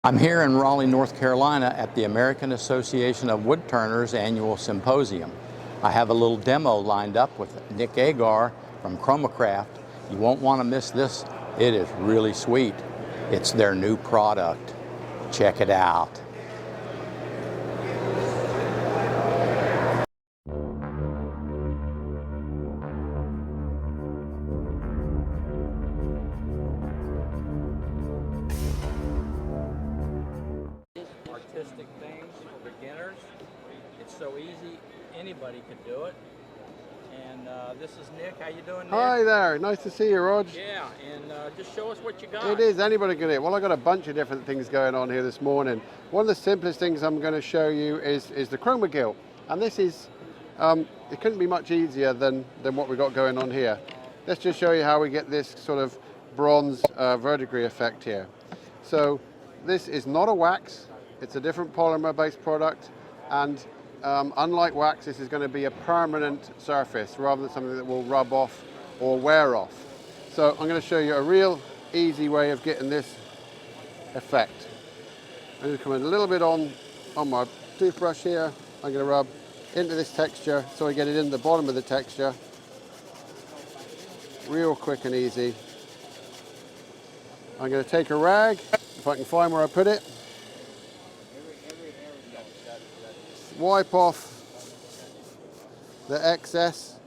I'm here in Raleigh, North Carolina at the American Association of Woodturners annual symposium. I have a little demo lined up with Nick Agar from Chroma. You won't want to miss this. It is really sweet. It's their new product. Check it out. Artistic things for beginners. It's so easy, anybody can do it. And this is Nick. How you doing, Nick? Hi there, nice to see you, Rog. Yeah, and just show us what you got. It is, anybody can do it. Well, I've got a bunch of different things going on here this morning. One of the simplest things I'm going to show you is the Chroma Gill. And this is, it couldn't be much easier than what we've got going on here. Let's just show you how we get this sort of bronze verdigris effect here. So this is not a wax. It's a different polymer-based product, and unlike wax, this is going to be a permanent surface rather than something that will rub off or wear off. So I'm going to show you a real easy way of getting this effect. I'm going to come in a little bit on my toothbrush here. I'm going to rub into this texture so I get it in the bottom of the texture. Real quick and easy. I'm going to take a rag, if I can find where I put it. Wipe off the excess.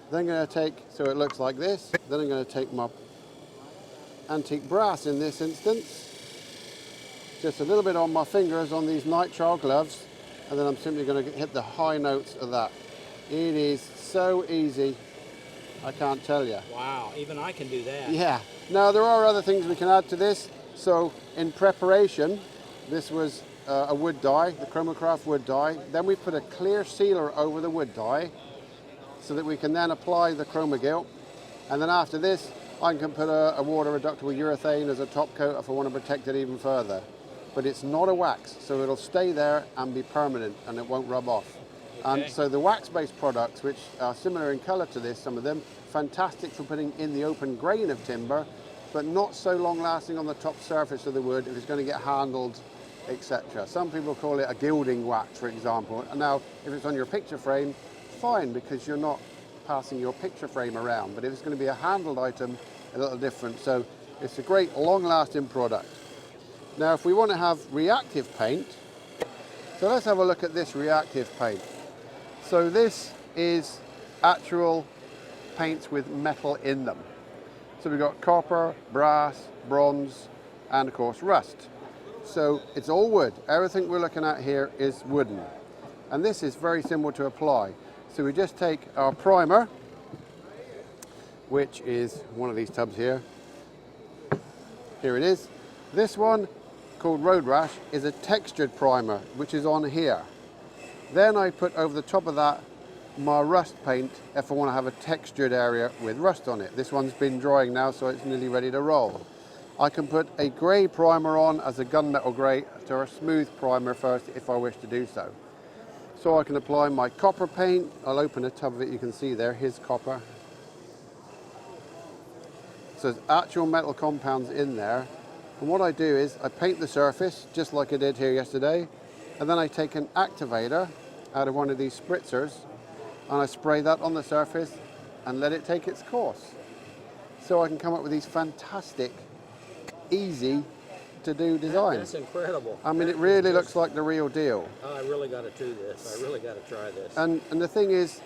Then I'm going to take, so it looks like this, then I'm going to take my antique brass in this instance, just a little bit on my fingers on these nitrile gloves, and then I'm simply going to hit the high notes of that. It is so easy, I can't tell you. Wow, even I can do that. Yeah. Now there are other things we can add to this. So in preparation, this was a wood dye, the Chroma wood dye. Then we put a clear sealer over the wood dye so that we can then apply the Chroma Gill. And then after this, I can put a water reductible urethane as a top coat if I want to protect it even further. But it's not a wax, so it'll stay there and be permanent and it won't rub off. Okay. And so the wax-based products, which are similar in color to this, some of them, fantastic for putting in the open grain of timber, but not so long lasting on the top surface of the wood if it's going to get handled, etc. Some people call it a gilding wax, for example. And now, if it's on your picture frame, fine, because you're not passing your picture frame around. But if it's going to be a handled item, a little different. So it's a great long-lasting product. Now, if we want to have reactive paint, so let's have a look at this reactive paint. So this is actual paints with metal in them. So we've got copper, brass, bronze, and of course rust. So it's all wood. Everything we're looking at here is wooden. And this is very simple to apply. So we just take our primer, which is one of these tubs here. Here it is. This one, called Road Rash, is a textured primer, which is on here. Then I put over the top of that my rust paint if I want to have a textured area with rust on it. This one's been drying now, so it's nearly ready to roll. I can put a grey primer on as a gunmetal grey to a smooth primer first if I wish to do so. So I can apply my copper paint. I'll open a tub of it, you can see there, here's copper. So there's actual metal compounds in there. And what I do is I paint the surface just like I did here yesterday, and then I take an activator out of one of these spritzers and I spray that on the surface and let it take its course. So I can come up with these fantastic, easy to do designs. That's incredible. I mean, it really looks like the real deal. Oh, I really got to do this. I really got to try this. And the thing is,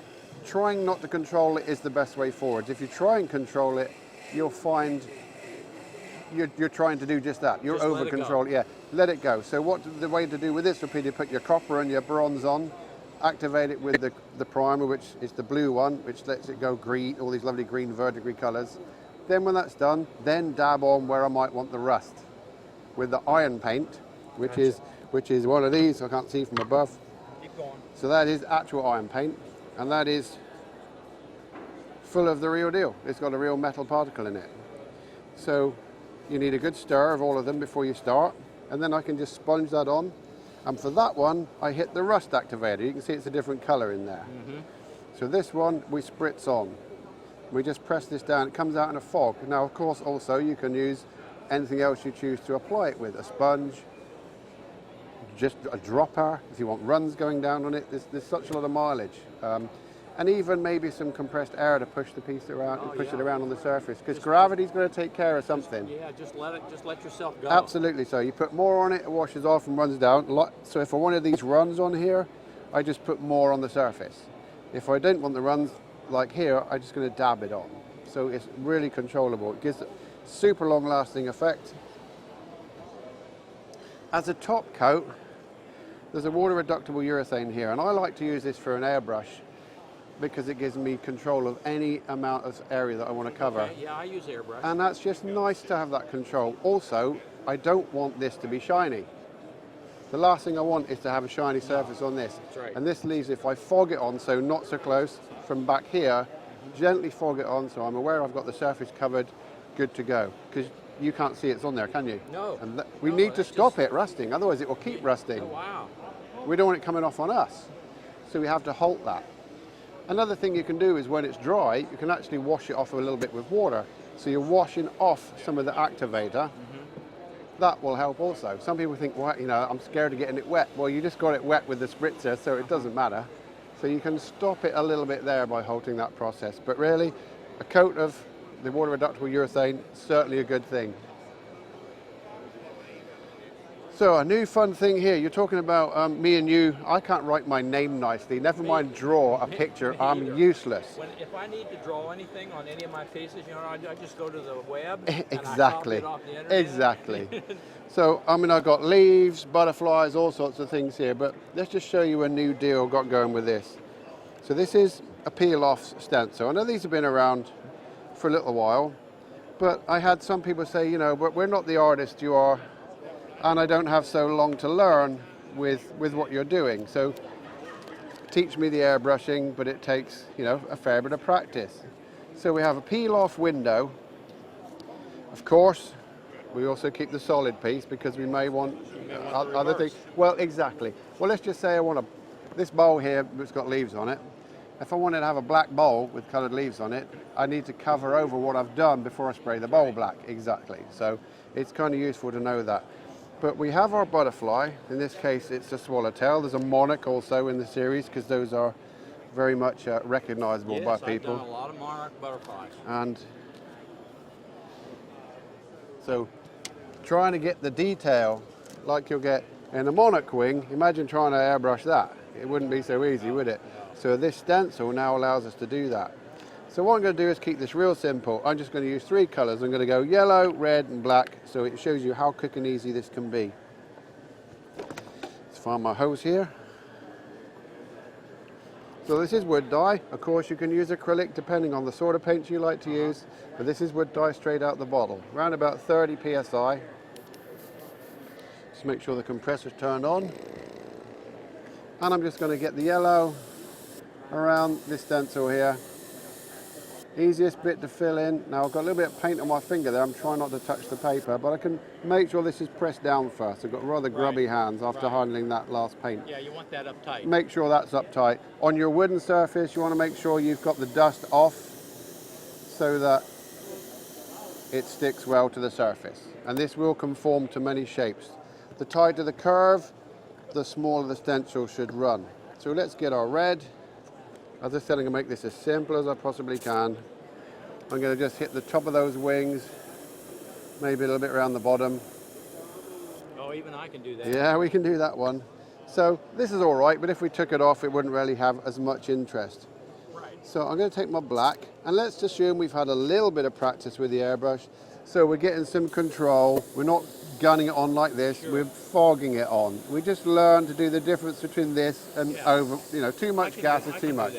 trying not to control it is the best way forward. If you try and control it, you'll find you're trying to do just that. You're over control. Yeah, let it go. So what the way to do with this would be to put your copper and your bronze on, activate it with the primer, which is the blue one, which lets it go green, all these lovely green verdigris colors. Then when that's done, then dab on where I might want the rust with the iron paint, which is one of these. I can't see from above. Keep going. So that is actual iron paint, and that is full of the real deal. It's got a real metal particle in it. So you need a good stir of all of them before you start, and then I can just sponge that on. And for that one, I hit the rust activator. You can see it's a different color in there. Mm-hmm. So this one we spritz on. We just press this down, it comes out in a fog. Now, of course, also you can use anything else you choose to apply it with, a sponge, just a dropper, if you want runs going down on it. There's such a lot of mileage. And even maybe some compressed air to push the piece around and push it around on the surface, because gravity's going to take care of something. Just let yourself go. Absolutely. So you put more on it, it washes off and runs down. So if I wanted these runs on here, I just put more on the surface. If I didn't want the runs like here, I'm just going to dab it on. So it's really controllable. It gives a super long lasting effect. As a top coat, there's a water reductible urethane here, and I like to use this for an airbrush because it gives me control of any amount of area that I want to cover. Okay, yeah, I use airbrush. And that's just nice to have that control. Also, I don't want this to be shiny. The last thing I want is to have a shiny surface on this. That's right. And this leaves, if I fog it on, so not so close, from back here, gently fog it on so I'm aware I've got the surface covered, good to go. Because you can't see it's on there, can you? No. And we need to stop it rusting, otherwise it will keep rusting. Oh, wow. We don't want it coming off on us. So we have to halt that. Another thing you can do is when it's dry, you can actually wash it off a little bit with water. So you're washing off some of the activator. That will help also. Some people think, well, you know, I'm scared of getting it wet. Well, you just got it wet with the spritzer, so it doesn't matter. So you can stop it a little bit there by halting that process. But really, a coat of the water reductible urethane, certainly a good thing. So a new fun thing here, you're talking about me and you. I can't write my name nicely, never mind draw a picture. I'm useless. If I need to draw anything on any of my faces, you know, I just go to the web Exactly. and I copy it off the internet. Exactly. So, I mean, I've got leaves, butterflies, all sorts of things here, but let's just show you a new deal I've got going with this. So this is a peel-off stencil. I know these have been around for a little while, but I had some people say, you know, but we're not the artist you are, and I don't have so long to learn with what you're doing. So teach me the airbrushing, but it takes, you know, a fair bit of practice. So we have a peel-off window. Of course, we also keep the solid piece because we may want other things. Well, exactly. Well, let's just say I want this bowl here that's got leaves on it. If I wanted to have a black bowl with coloured leaves on it, I need to cover over what I've done before I spray the bowl black. Exactly. So it's kind of useful to know that. But we have our butterfly. In this case, it's a swallowtail. There's a monarch also in the series because those are very much recognisable by people. I've done a lot of monarch butterflies. And so trying to get the detail like you'll get in a monarch wing, imagine trying to airbrush that. It wouldn't be so easy, would it? So this stencil now allows us to do that. So what I'm going to do is keep this real simple. I'm just going to use 3 colours. I'm going to go yellow, red and black, so it shows you how quick and easy this can be. Let's find my hose here. So this is wood dye. Of course you can use acrylic depending on the sort of paint you like to use, but this is wood dye straight out the bottle. Around about 30 psi. Just make sure the compressor's turned on. And I'm just going to get the yellow around this stencil here. Easiest bit to fill in. Now I've got a little bit of paint on my finger there. I'm trying not to touch the paper, but I can make sure this is pressed down first. I've got rather grubby hands after handling that last paint. Yeah, you want that up tight. Make sure that's up tight. On your wooden surface, you want to make sure you've got the dust off so that it sticks well to the surface. And this will conform to many shapes. The tighter the curve, the smaller the stencil should run. So let's get our red. As I said, I'm going to make this as simple as I possibly can. I'm going to just hit the top of those wings, maybe a little bit around the bottom. Oh, even I can do that. Yeah, we can do that one. So this is all right, but if we took it off, it wouldn't really have as much interest. Right. So I'm going to take my black, and let's assume we've had a little bit of practice with the airbrush. So we're getting some control. We're not gunning it on like this. Sure. We're fogging it on. We just learn to do the difference between this and over, you know, too much gas is too much.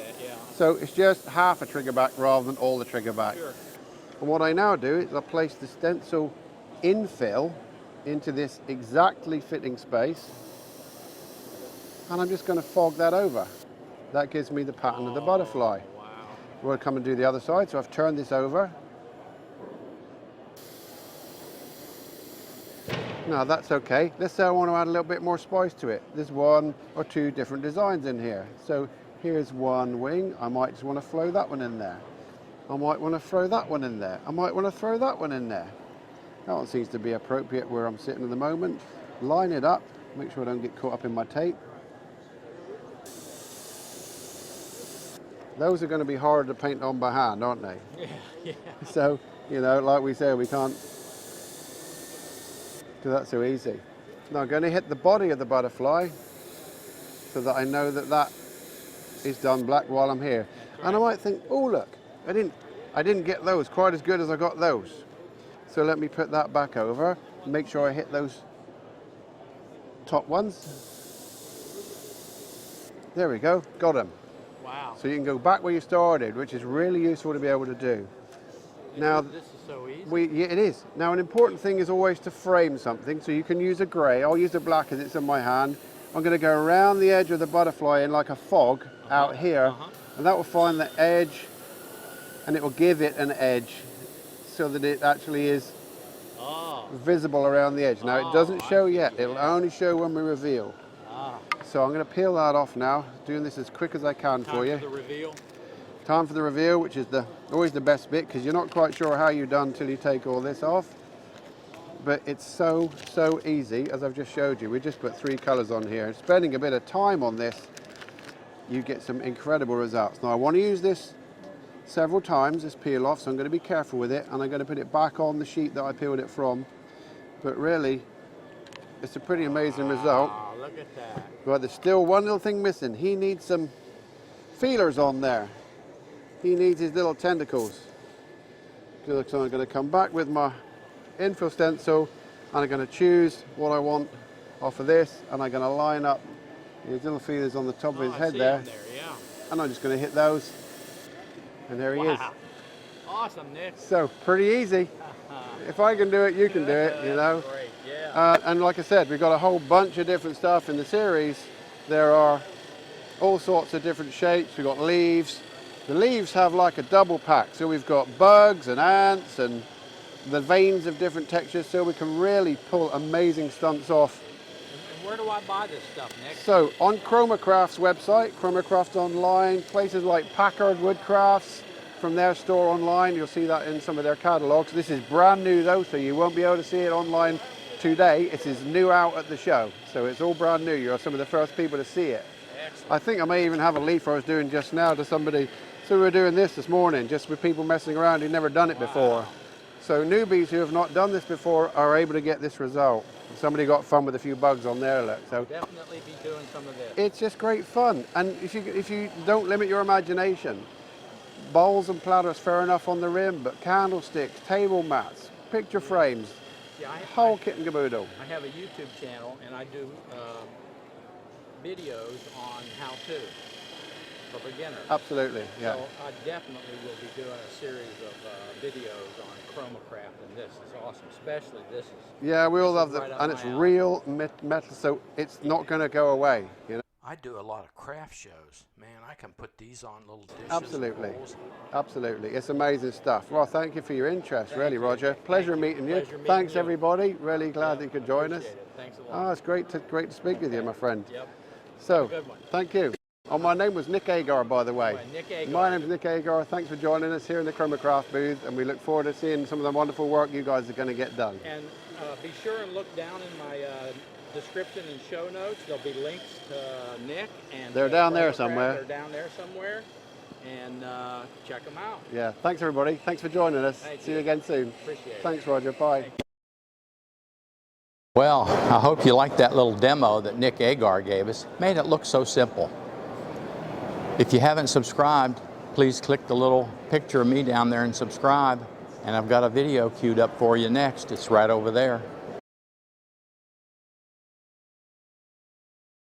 So it's just half a trigger back rather than all the trigger back. Sure. And what I now do is I place the stencil infill into this exactly fitting space, and I'm just going to fog that over. That gives me the pattern of the butterfly. Wow. We'll come and do the other side. So I've turned this over. Now that's okay. Let's say I want to add a little bit more spice to it. There's 1 or 2 different designs in here. So here's one wing. I might just want to throw that one in there. I might want to throw that one in there. I might want to throw that one in there. That one seems to be appropriate where I'm sitting at the moment. Line it up, make sure I don't get caught up in my tape. Those are going to be harder to paint on by hand, aren't they? Yeah, yeah. So, you know, like we say, we can't do that so easy. Now I'm going to hit the body of the butterfly so that I know that that is done black while I'm here. Right. And I might think, oh look, I didn't get those quite as good as I got those. So let me put that back over, make sure I hit those top ones. There we go, got them. Wow. So you can go back where you started, which is really useful to be able to do. Now, this is so easy. Yeah, it is. Now, an important thing is always to frame something. So you can use a grey. I'll use a black as it's in my hand. I'm going to go around the edge of the butterfly in like a fog out here, and that will find the edge, and it will give it an edge so that it actually is visible around the edge. Now, it doesn't show yet. It'll only show when we reveal. So I'm going to peel that off now, doing this as quick as I can for you. Time for the reveal. Time for the reveal, which is always the best bit, because you're not quite sure how you've done until you take all this off. But it's so easy, as I've just showed you. We just put 3 colours on here. Spending a bit of time on this, you get some incredible results. Now I want to use this several times, this peel off, so I'm going to be careful with it, and I'm going to put it back on the sheet that I peeled it from. But really, it's a pretty amazing result. Look at that. But there's still one little thing missing. He needs some feelers on there. He needs his little tentacles. So I'm going to come back with my infill stencil, and I'm going to choose what I want off of this, and I'm going to line up his little feelers on the top of his head there. Yeah. And I'm just going to hit those, and there he is. Awesome, Nick. So pretty easy. If I can do it, you can do it, you know. Great. Yeah. And like I said, we've got a whole bunch of different stuff in the series. There are all sorts of different shapes. We've got leaves. The leaves have like a double pack. So we've got bugs and ants and the veins of different textures, so we can really pull amazing stunts off. And where do I buy this stuff, Nick? So on Chroma Craft's website, Chroma Craft Online, places like Packard Woodcrafts, from their store online, you'll see that in some of their catalogs. This is brand new though, so you won't be able to see it online today. It is new out at the show, so it's all brand new. You're some of the first people to see it. Excellent. I think I may even have a leaf I was doing just now to somebody. So we were doing this morning, just with people messing around who've never done it before. So newbies who have not done this before are able to get this result. Somebody got fun with a few bugs on there, look. So definitely be doing some of this. It's just great fun, and if you don't limit your imagination, bowls and platters, fair enough on the rim, but candlesticks, table mats, picture frames, whole kit and caboodle. I have a YouTube channel, and I do videos on how-to for beginners. Absolutely, yeah. So I definitely will be doing a series of videos on Chroma Craft, and this is awesome, especially this is. Yeah, we all love right that, and it's alley. real metal, so it's not going to go away, you know. I do a lot of craft shows. Man, I can put these on little dishes. Absolutely. And bowls. Absolutely. It's amazing stuff. Well, thank you for your interest, really, Roger. Pleasure meeting you. Pleasure meeting Thanks, you. everybody. Really glad that you could join us. Appreciate it. Thanks a lot. Oh, it's great to speak with you, my friend. Yep. So, Good one. thank you. Oh, my name was Nick Agar, by the way. Nick Agar. My name's Nick Agar. Thanks for joining us here in the Chroma Craft booth, and we look forward to seeing some of the wonderful work you guys are going to get done. And be sure and look down in my description and show notes. There'll be links to Nick and They're down there somewhere. They're down there somewhere, and check them out. Yeah, thanks everybody. Thanks for joining us. See you again soon. Appreciate it. Thanks, Roger. Bye. Well, I hope you liked that little demo that Nick Agar gave us. Made it look so simple. If you haven't subscribed, please click the little picture of me down there and subscribe. And I've got a video queued up for you next. It's right over there.